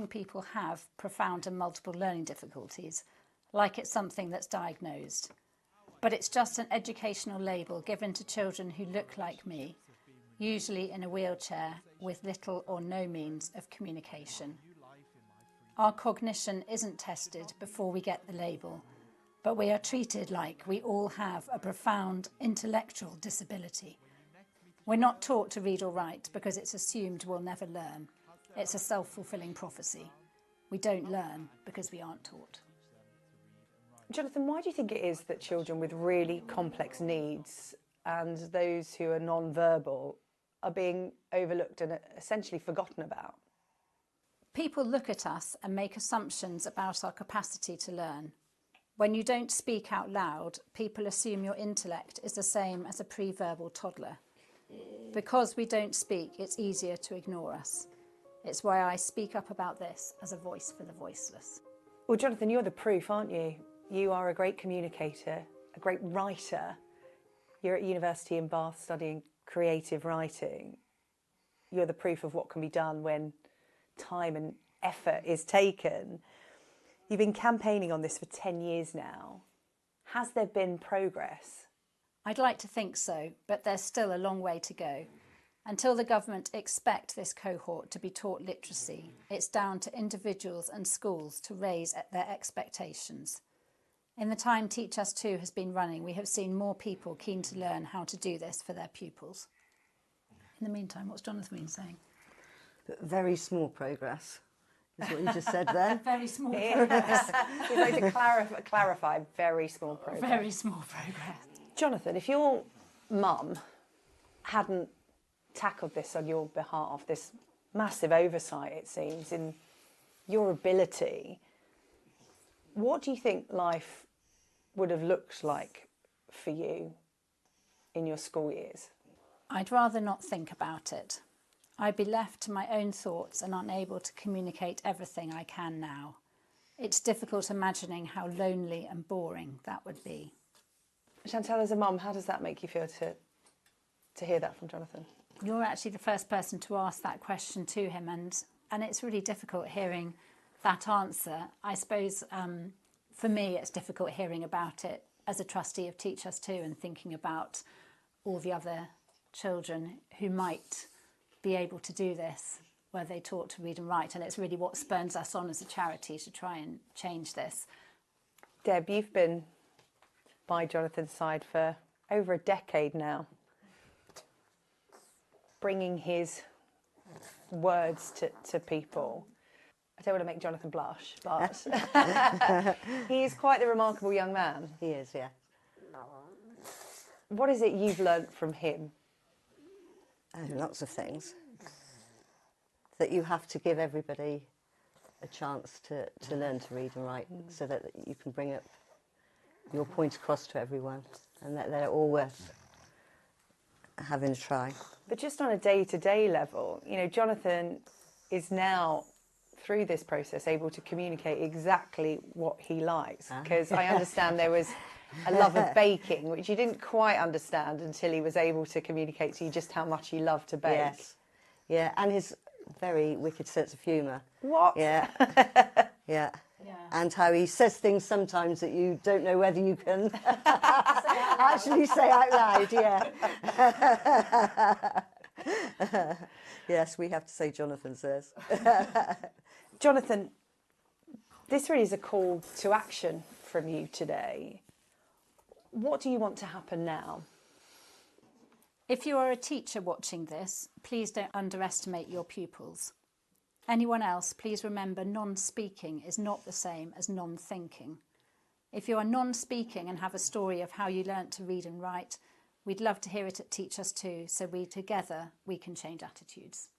young people have profound and multiple learning difficulties, like it's something that's diagnosed. But it's just an educational label given to children who look like me, usually in a wheelchair with little or no means of communication. Our cognition isn't tested before we get the label, but we are treated like we all have a profound intellectual disability. We're not taught to read or write because it's assumed we'll never learn. It's a self-fulfilling prophecy. We don't learn because we aren't taught. Jonathan, why do you think it is that children with really complex needs and those who are non-verbal are being overlooked and essentially forgotten about? People look at us and make assumptions about our capacity to learn. When you don't speak out loud, people assume your intellect is the same as a pre-verbal toddler. Because we don't speak, it's easier to ignore us. It's why I speak up about this as a voice for the voiceless. Well, Jonathan, you're the proof, aren't you? You are a great communicator, a great writer. You're at university in Bath studying creative writing. You're the proof of what can be done when time and effort is taken. You've been campaigning on this for 10 years now. Has there been progress? I'd like to think so, but there's still a long way to go. Until the government expect this cohort to be taught literacy, it's down to individuals and schools to raise their expectations. In the time Teach Us 2 has been running, we have seen more people keen to learn how to do this for their pupils. In the meantime, what's Jonathan been saying? Very small progress, is what you just said there. Very small progress. You'd like to clarify very small progress. Very small progress. Jonathan, if your mum hadn't tackled this on your behalf, this massive oversight, it seems, in your ability, what do you think life would have looked like for you in your school years? I'd rather not think about it. I'd be left to my own thoughts and unable to communicate everything I can now. It's difficult imagining how lonely and boring that would be. Chantal, as a mum, how does that make you feel to hear that from Jonathan? You're actually the first person to ask that question to him, and it's really difficult hearing that answer. I suppose for me it's difficult hearing about it as a trustee of Teach Us 2 and thinking about all the other children who might be able to do this, were they taught to read and write, and it's really what spurns us on as a charity to try and change this. Deb, you've been by Jonathan's side for over a decade now, bringing his words to people. I don't want to make Jonathan blush, but he is quite the remarkable young man. He is, yeah. What is it you've learnt from him? Lots of things. That you have to give everybody a chance to learn to read and write so that you can bring up your point across to everyone and that they're all worth having a try. But just on a day-to-day level, you know, Jonathan is now, through this process, able to communicate exactly what he likes. Because I understand there was a love of baking, which you didn't quite understand until he was able to communicate to you just how much he loved to bake. Yes. Yeah, and his very wicked sense of humour. What? Yeah. Yeah. And how he says things sometimes that you don't know whether you can actually say out loud, yeah. Yes, we have to say Jonathan says. Jonathan, this really is a call to action from you today. What do you want to happen now? If you are a teacher watching this, please don't underestimate your pupils. Anyone else, please remember non-speaking is not the same as non-thinking. If you are non-speaking and have a story of how you learnt to read and write, we'd love to hear it at Teach Us 2 so together we can change attitudes.